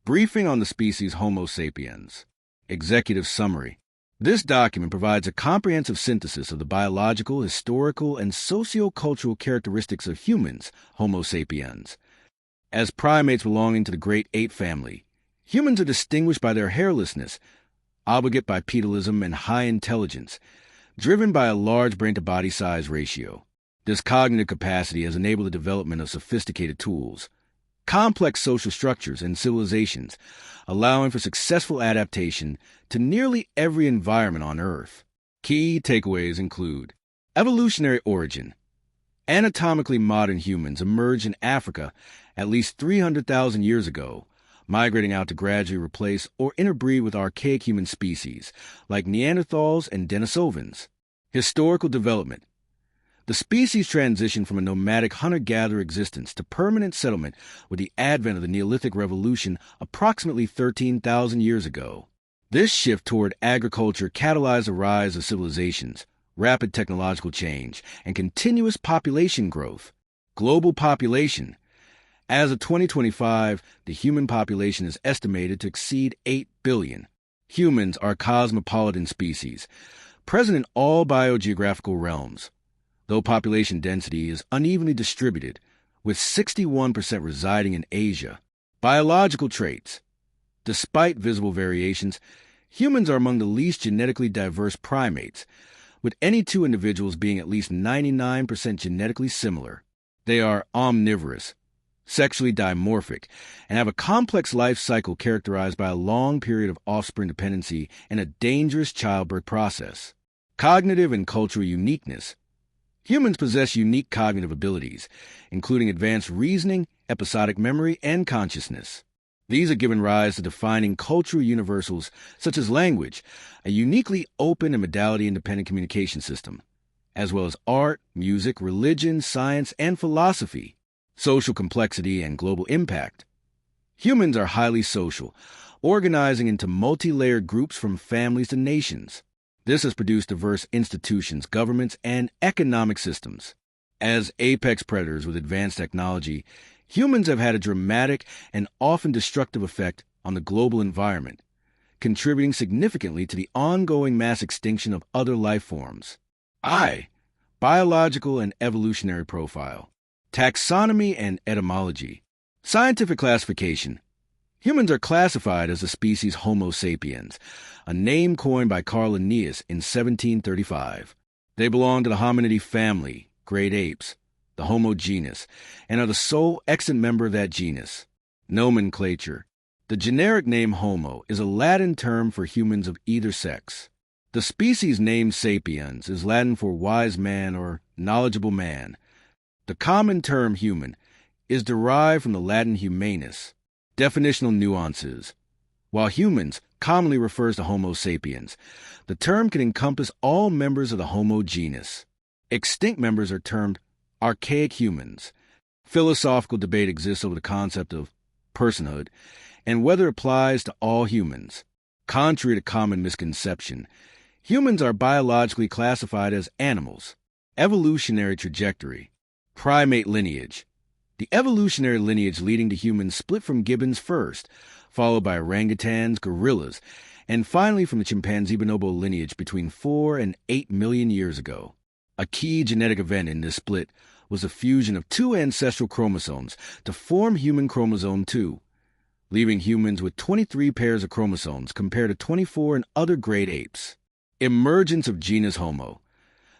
Briefing on the species Homo sapiens. Executive Summary. This document provides a comprehensive synthesis of the biological, historical, and socio-cultural characteristics of humans, Homo sapiens. As primates belonging to the great ape family, humans are distinguished by their hairlessness, obligate bipedalism, and high intelligence, driven by a large brain-to-body size ratio. This cognitive capacity has enabled the development of sophisticated tools, complex social structures, and civilizations, allowing for successful adaptation to nearly every environment on Earth. Key takeaways include evolutionary origin. Anatomically modern humans emerged in Africa at least 300,000 years ago, migrating out to gradually replace or interbreed with archaic human species like Neanderthals and Denisovans. Historical development. The species transitioned from a nomadic hunter-gatherer existence to permanent settlement with the advent of the Neolithic Revolution approximately 13,000 years ago. This shift toward agriculture catalyzed the rise of civilizations, rapid technological change, and continuous population growth. Global population. As of 2025, the human population is estimated to exceed 8 billion. Humans are a cosmopolitan species, present in all biogeographical realms, though population density is unevenly distributed, with 61% residing in Asia. Biological traits. Despite visible variations, humans are among the least genetically diverse primates, with any two individuals being at least 99% genetically similar. They are omnivorous, sexually dimorphic, and have a complex life cycle characterized by a long period of offspring dependency and a dangerous childbirth process. Cognitive and cultural uniqueness. Humans possess unique cognitive abilities, including advanced reasoning, episodic memory, and consciousness. These have given rise to defining cultural universals such as language, a uniquely open and modality-independent communication system, as well as art, music, religion, science, and philosophy. Social complexity and global impact. Humans are highly social, organizing into multi-layered groups from families to nations. This has produced diverse institutions, governments, and economic systems. As apex predators with advanced technology, humans have had a dramatic and often destructive effect on the global environment, contributing significantly to the ongoing mass extinction of other life forms. Biological and evolutionary profile. Taxonomy and etymology. Scientific classification. Humans are classified as the species Homo sapiens, a name coined by Carl Linnaeus in 1735. They belong to the hominidae family, great apes, the Homo genus, and are the sole extant member of that genus. Nomenclature. The generic name Homo is a Latin term for humans of either sex. The species name sapiens is Latin for wise man or knowledgeable man. The common term human is derived from the Latin humanus. Definitional nuances. While humans commonly refers to Homo sapiens, the term can encompass all members of the Homo genus. Extinct members are termed archaic humans. Philosophical debate exists over the concept of personhood and whether it applies to all humans. Contrary to common misconception, humans are biologically classified as animals. Evolutionary trajectory. Primate lineage. The evolutionary lineage leading to humans split from gibbons first, followed by orangutans, gorillas, and finally from the chimpanzee bonobo lineage between 4 and 8 million years ago. A key genetic event in this split was the fusion of two ancestral chromosomes to form human chromosome 2, leaving humans with 23 pairs of chromosomes compared to 24 in other great apes. Emergence of genus Homo.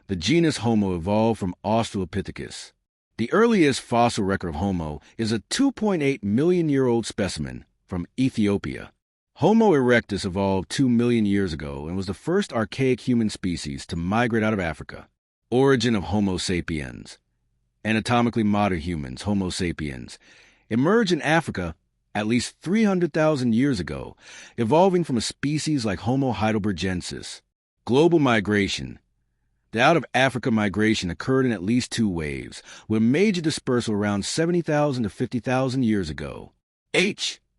The genus Homo evolved from Australopithecus. The earliest fossil record of Homo is a 2.8 million-year-old specimen from Ethiopia. Homo erectus evolved 2 million years ago and was the first archaic human species to migrate out of Africa. Origin of Homo sapiens. Anatomically modern humans, Homo sapiens, emerged in Africa at least 300,000 years ago, evolving from a species like Homo heidelbergensis. Global migration. The out-of-Africa migration occurred in at least 2 waves, with major dispersal around 70,000 to 50,000 years ago.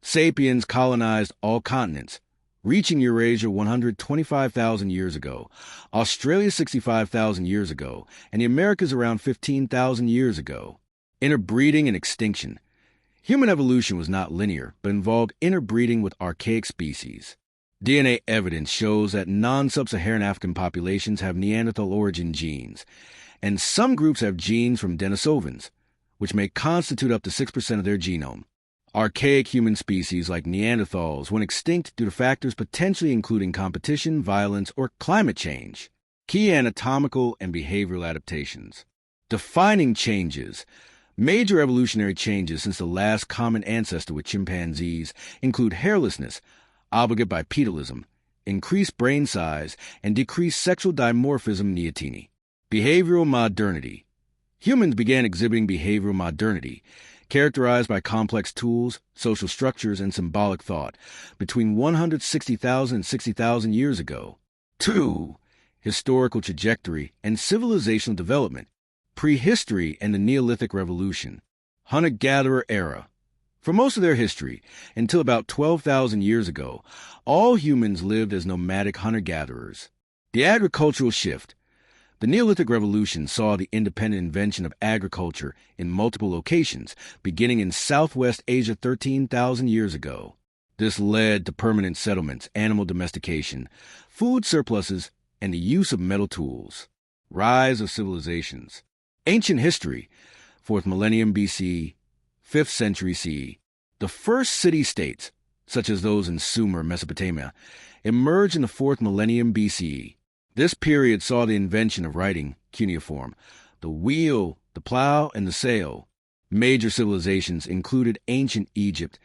Sapiens colonized all continents, reaching Eurasia 125,000 years ago, Australia 65,000 years ago, and the Americas around 15,000 years ago. Interbreeding and extinction. Human evolution was not linear, but involved interbreeding with archaic species. DNA evidence shows that non-sub-Saharan African populations have Neanderthal origin genes, and some groups have genes from Denisovans, which may constitute up to 6% of their genome. Archaic human species like Neanderthals went extinct due to factors potentially including competition, violence, or climate change. Key anatomical and behavioral adaptations. Defining changes. Major evolutionary changes since the last common ancestor with chimpanzees include hairlessness, obligate bipedalism, increased brain size, and decreased sexual dimorphism neoteny. Behavioral modernity. Humans began exhibiting behavioral modernity, characterized by complex tools, social structures, and symbolic thought, between 160,000 and 60,000 years ago. 2. Historical trajectory and civilizational development. Prehistory and the Neolithic Revolution. Hunter-gatherer era. For most of their history, until about 12,000 years ago, all humans lived as nomadic hunter-gatherers. The agricultural shift. The Neolithic Revolution saw the independent invention of agriculture in multiple locations, beginning in Southwest Asia 13,000 years ago. This led to permanent settlements, animal domestication, food surpluses, and the use of metal tools. Rise of civilizations. Ancient history, 4th millennium BC, 5th century CE. The first city-states, such as those in Sumer, Mesopotamia, emerged in the 4th millennium BCE. This period saw the invention of writing, cuneiform, the wheel, the plow, and the sail. Major civilizations included ancient Egypt,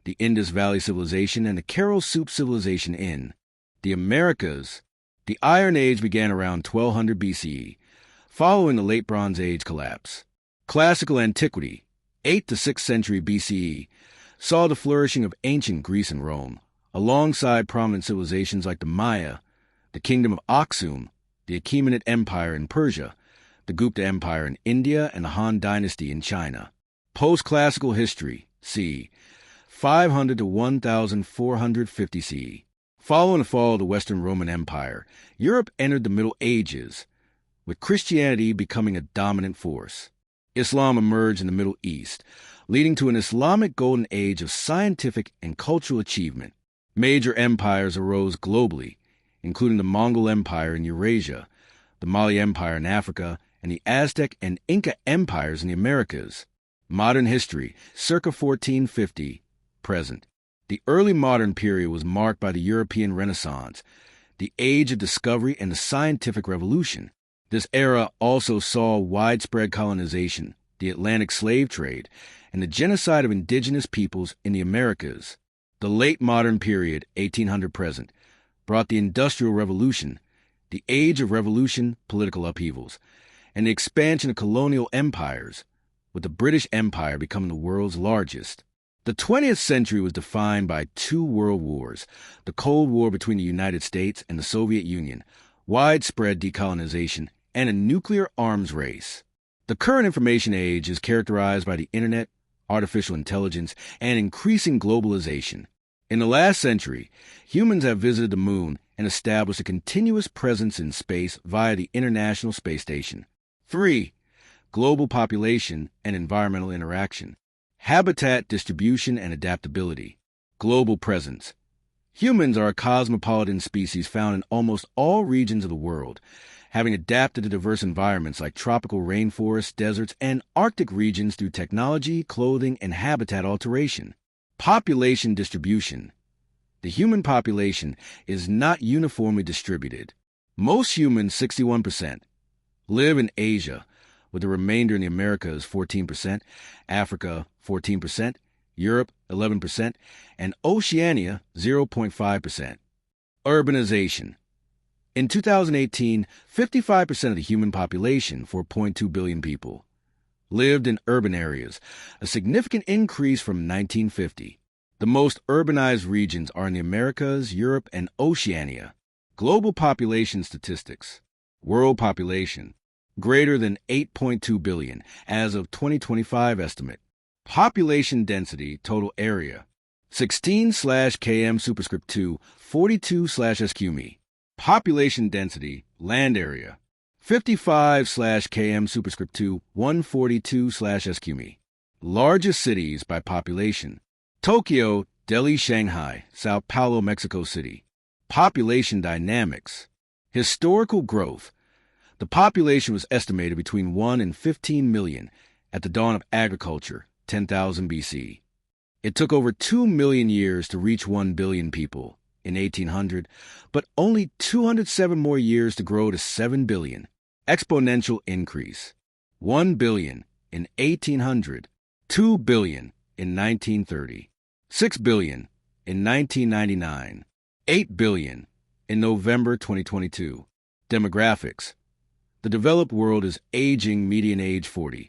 the Indus Valley Civilization, and the Cairo Soup Civilization in the Americas. The Iron Age began around 1200 BCE, following the Late Bronze Age collapse. Classical antiquity, 8th to 6th century BCE, saw the flourishing of ancient Greece and Rome, alongside prominent civilizations like the Maya, the Kingdom of Aksum, the Achaemenid Empire in Persia, the Gupta Empire in India, and the Han Dynasty in China. Post-classical history, c. 500 to 1450 CE. Following the fall of the Western Roman Empire, Europe entered the Middle Ages, with Christianity becoming a dominant force. Islam emerged in the Middle East, leading to an Islamic golden age of scientific and cultural achievement. Major empires arose globally, including the Mongol Empire in Eurasia, the Mali Empire in Africa, and the Aztec and Inca empires in the Americas. Modern history, circa 1450, present. The early modern period was marked by the European Renaissance, the age of discovery and the scientific revolution. This era also saw widespread colonization, the Atlantic slave trade, and the genocide of indigenous peoples in the Americas. The late modern period, 1800 present, brought the Industrial Revolution, the age of revolution, political upheavals, and the expansion of colonial empires, with the British Empire becoming the world's largest. The 20th century was defined by 2 world wars, the Cold War between the United States and the Soviet Union, widespread decolonization, and a nuclear arms race. The current information age is characterized by the internet, artificial intelligence, and increasing globalization. In the last century, humans have visited the moon and established a continuous presence in space via the International Space Station. 3. Global population and environmental interaction. Habitat distribution and adaptability. Global presence. Humans are a cosmopolitan species found in almost all regions of the world, having adapted to diverse environments like tropical rainforests, deserts, and Arctic regions through technology, clothing, and habitat alteration. Population distribution. The human population is not uniformly distributed. Most humans, 61%, live in Asia, with the remainder in the Americas, 14%, Africa, 14%, Europe, 11%, and Oceania, 0.5%. Urbanization. In 2018, 55% of the human population, 4.2 billion people, lived in urban areas, a significant increase from 1950. The most urbanized regions are in the Americas, Europe, and Oceania. Global population statistics. World population, greater than 8.2 billion as of 2025 estimate. Population density, total area, 16/km superscript 2, 42/SQ me. Population density, land area, 55/km superscript 2, 142/SQ me. Largest cities by population: Tokyo, Delhi, Shanghai, Sao Paulo, Mexico City. Population dynamics: historical growth. The population was estimated between 1 and 15 million at the dawn of agriculture, 10,000 BC. It took over 2 million years to reach 1 billion people in 1800, but only 207 more years to grow to 7 billion. Exponential increase: 1 billion in 1800, 2 billion in 1930, 6 billion in 1999, 8 billion in November 2022. Demographics: the developed world is aging, median age 40,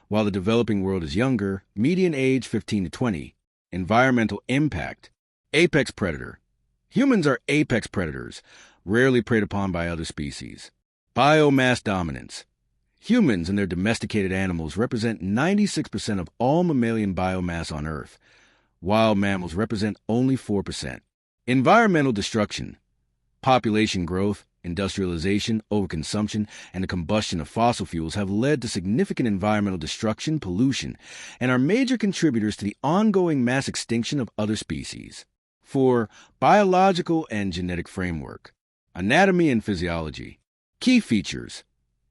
while the developing world is younger, median age 15 to 20. Environmental impact: apex predator. Humans are apex predators, rarely preyed upon by other species. Biomass dominance: humans and their domesticated animals represent 96% of all mammalian biomass on Earth. Wild mammals represent only 4%. Environmental destruction: population growth, industrialization, overconsumption, and the combustion of fossil fuels have led to significant environmental destruction, pollution, and are major contributors to the ongoing mass extinction of other species. 4. Biological and genetic framework. Anatomy and physiology. Key features: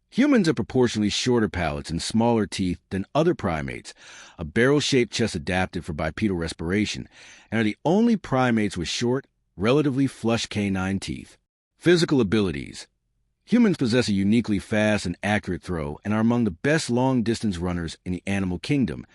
humans have proportionally shorter palates and smaller teeth than other primates, a barrel-shaped chest adapted for bipedal respiration, and are the only primates with short, relatively flush canine teeth. Physical abilities: humans possess a uniquely fast and accurate throw and are among the best long-distance runners in the animal kingdom,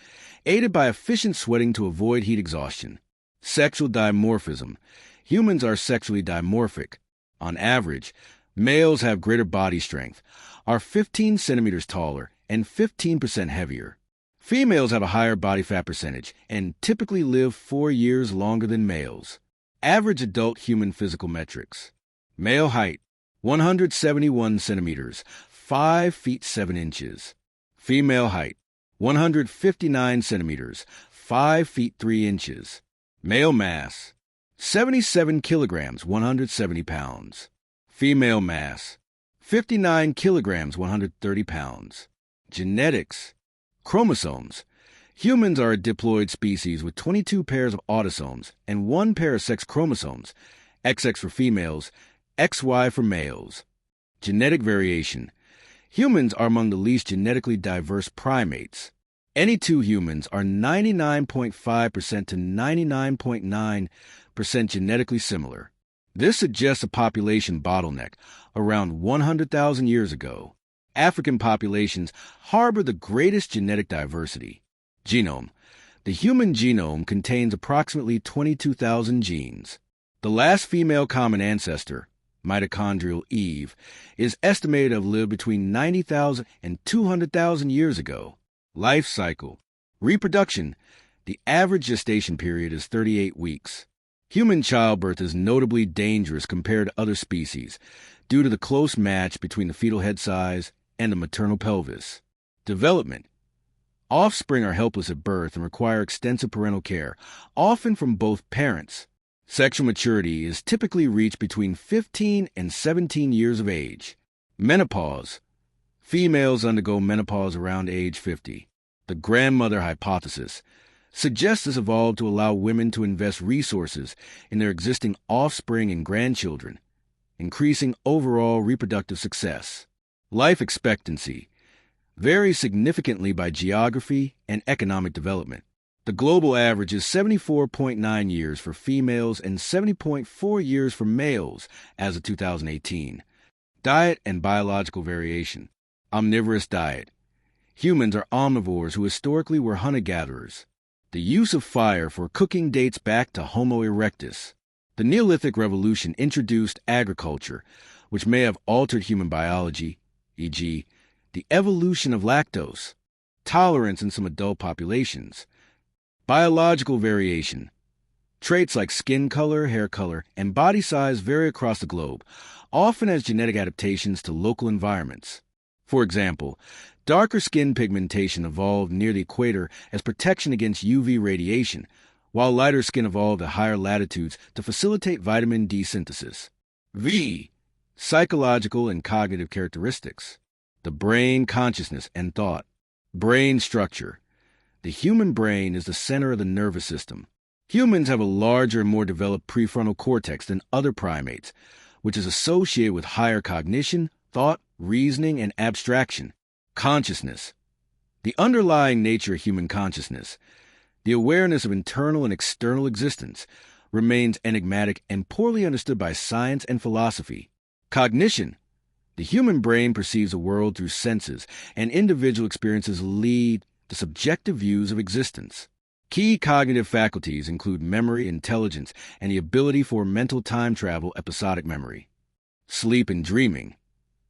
aided by efficient sweating to avoid heat exhaustion. Sexual dimorphism: humans are sexually dimorphic. On average, males have greater body strength, are 15 centimeters taller, and 15% heavier. Females have a higher body fat percentage and typically live 4 years longer than males. Average adult human physical metrics: male height, 171 centimeters, 5 feet 7 inches. Female height, 159 centimeters, 5 feet 3 inches. Male mass, 77 kilograms, 170 pounds. Female mass, 59 kilograms, 130 pounds. Genetics. Chromosomes: humans are a diploid species with 22 pairs of autosomes and 1 pair of sex chromosomes, XX for females, XY for males. Genetic variation: humans are among the least genetically diverse primates. Any two humans are 99.5% to 99.9% genetically similar. This suggests a population bottleneck around 100,000 years ago. African populations harbor the greatest genetic diversity. Genome: the human genome contains approximately 22,000 genes. The last female common ancestor, mitochondrial Eve, is estimated to have lived between 90,000 and 200,000 years ago. Life cycle. Reproduction: the average gestation period is 38 weeks. Human childbirth is notably dangerous compared to other species due to the close match between the fetal head size and the maternal pelvis. Development: offspring are helpless at birth and require extensive parental care, often from both parents. Sexual maturity is typically reached between 15 and 17 years of age. Menopause: females undergo menopause around age 50. The grandmother hypothesis suggests this evolved to allow women to invest resources in their existing offspring and grandchildren, increasing overall reproductive success. Life expectancy varies significantly by geography and economic development. The global average is 74.9 years for females and 70.4 years for males as of 2018. Diet and biological variation. Omnivorous diet. Humans are omnivores who historically were hunter-gatherers. The use of fire for cooking dates back to Homo erectus. The Neolithic Revolution introduced agriculture, which may have altered human biology, e.g., the evolution of lactose, tolerance in some adult populations. Biological variation. Traits like skin color, hair color, and body size vary across the globe, often as genetic adaptations to local environments. For example, darker skin pigmentation evolved near the equator as protection against UV radiation, while lighter skin evolved at higher latitudes to facilitate vitamin D synthesis. V. Psychological and cognitive characteristics. The brain, consciousness, and thought. Brain structure. The human brain is the center of the nervous system. Humans have a larger and more developed prefrontal cortex than other primates, which is associated with higher cognition, thought, reasoning, and abstraction. Consciousness. The underlying nature of human consciousness, the awareness of internal and external existence, remains enigmatic and poorly understood by science and philosophy. Cognition. The human brain perceives the world through senses, and individual experiences lead to subjective views of existence. Key cognitive faculties include memory, intelligence, and the ability for mental time travel, episodic memory. Sleep and dreaming.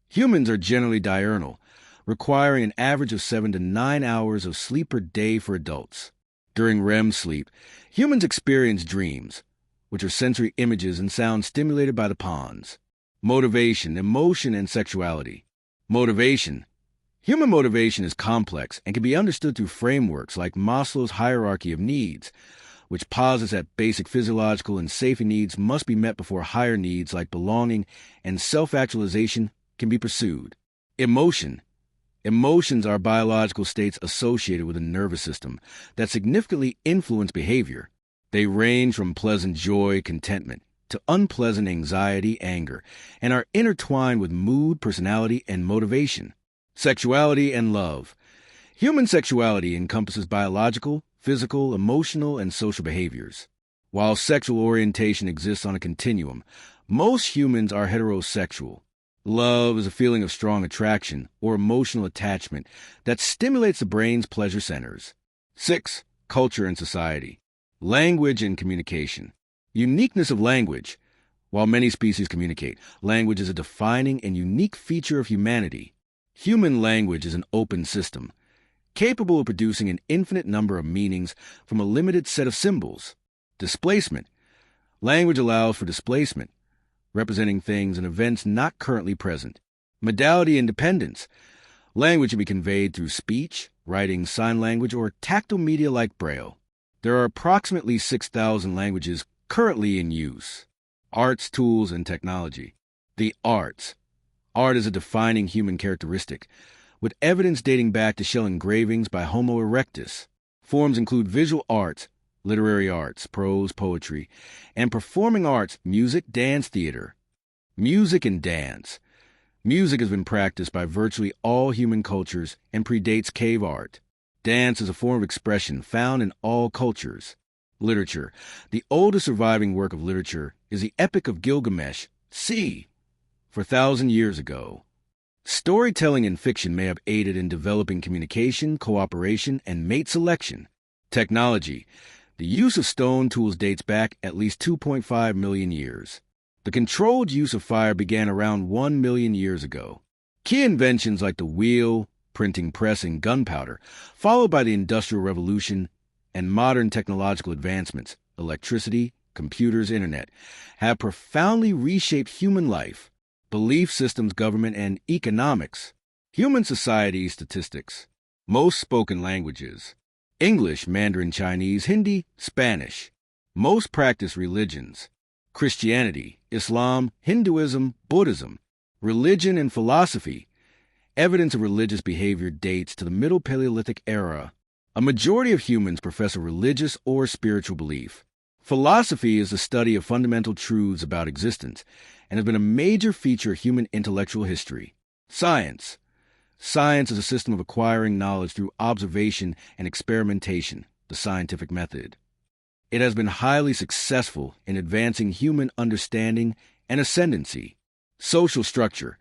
Humans are generally diurnal, requiring an average of 7 to 9 hours of sleep per day for adults. During REM sleep, humans experience dreams, which are sensory images and sounds stimulated by the pons. Motivation, emotion, and sexuality. Motivation. Human motivation is complex and can be understood through frameworks like Maslow's hierarchy of needs, which posits that basic physiological and safety needs must be met before higher needs like belonging and self-actualization can be pursued. Emotion. Emotions are biological states associated with a nervous system that significantly influence behavior. They range from pleasant joy, contentment, to unpleasant anxiety, anger, and are intertwined with mood, personality, and motivation. Sexuality and love. Human sexuality encompasses biological, physical, emotional, and social behaviors. While sexual orientation exists on a continuum, most humans are heterosexual. Love is a feeling of strong attraction or emotional attachment that stimulates the brain's pleasure centers. 6. Culture and society. Language and communication. Uniqueness of language. While many species communicate, language is a defining and unique feature of humanity. Human language is an open system, capable of producing an infinite number of meanings from a limited set of symbols. Displacement. Language allows for displacement, representing things and events not currently present. Modality independence. Language can be conveyed through speech, writing, sign language, or tactile media like Braille. There are approximately 6,000 languages currently in use. Arts, tools, and technology. The arts. Art is a defining human characteristic, with evidence dating back to shell engravings by Homo erectus. Forms include visual arts, literary arts, prose, poetry, and performing arts, music, dance, theater. Music and dance. Music has been practiced by virtually all human cultures and predates cave art. Dance is a form of expression found in all cultures. Literature. The oldest surviving work of literature is the Epic of Gilgamesh, c. 4,000 years ago. Storytelling in fiction may have aided in developing communication, cooperation, and mate selection. Technology. The use of stone tools dates back at least 2.5 million years. The controlled use of fire began around 1 million years ago. Key inventions like the wheel, printing press, and gunpowder, followed by the Industrial Revolution and modern technological advancements, electricity, computers, internet, have profoundly reshaped human life, belief systems, government, and economics. Human society statistics. Most spoken languages. English, Mandarin Chinese, Hindi, Spanish. Most practiced religions. Christianity, Islam, Hinduism, Buddhism. Religion and philosophy. Evidence of religious behavior dates to the Middle Paleolithic era. A majority of humans profess a religious or spiritual belief. Philosophy is the study of fundamental truths about existence and has been a major feature of human intellectual history. Science. Science is a system of acquiring knowledge through observation and experimentation, the scientific method. It has been highly successful in advancing human understanding and ascendancy. Social structure.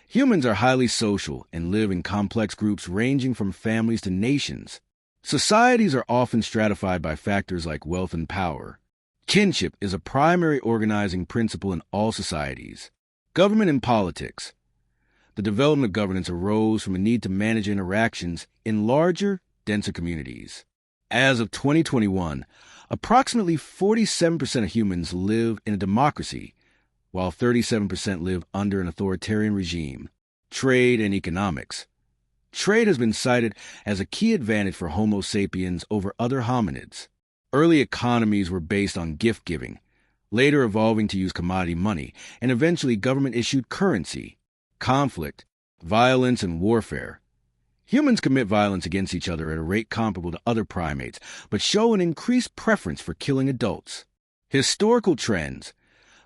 Humans are highly social and live in complex groups ranging from families to nations. Societies are often stratified by factors like wealth and power. Kinship is a primary organizing principle in all societies. Government and politics. The development of governance arose from a need to manage interactions in larger, denser communities. As of 2021, approximately 47% of humans live in a democracy, while 37% live under an authoritarian regime. Trade and economics. Trade has been cited as a key advantage for Homo sapiens over other hominids. Early economies were based on gift-giving, later evolving to use commodity money, and eventually government-issued currency. Conflict, violence, and warfare. Humans commit violence against each other at a rate comparable to other primates, but show an increased preference for killing adults. Historical trends.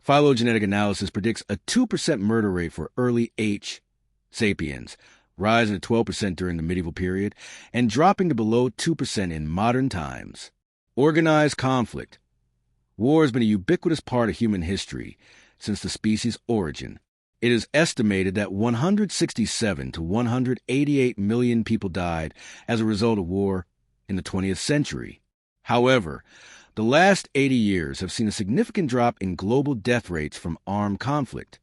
Phylogenetic analysis predicts a 2% murder rate for early H. sapiens, rising to 12% during the medieval period, and dropping to below 2% in modern times. Organized conflict. War has been a ubiquitous part of human history since the species' origin. It is estimated that 167 to 188 million people died as a result of war in the 20th century. However, the last 80 years have seen a significant drop in global death rates from armed conflict.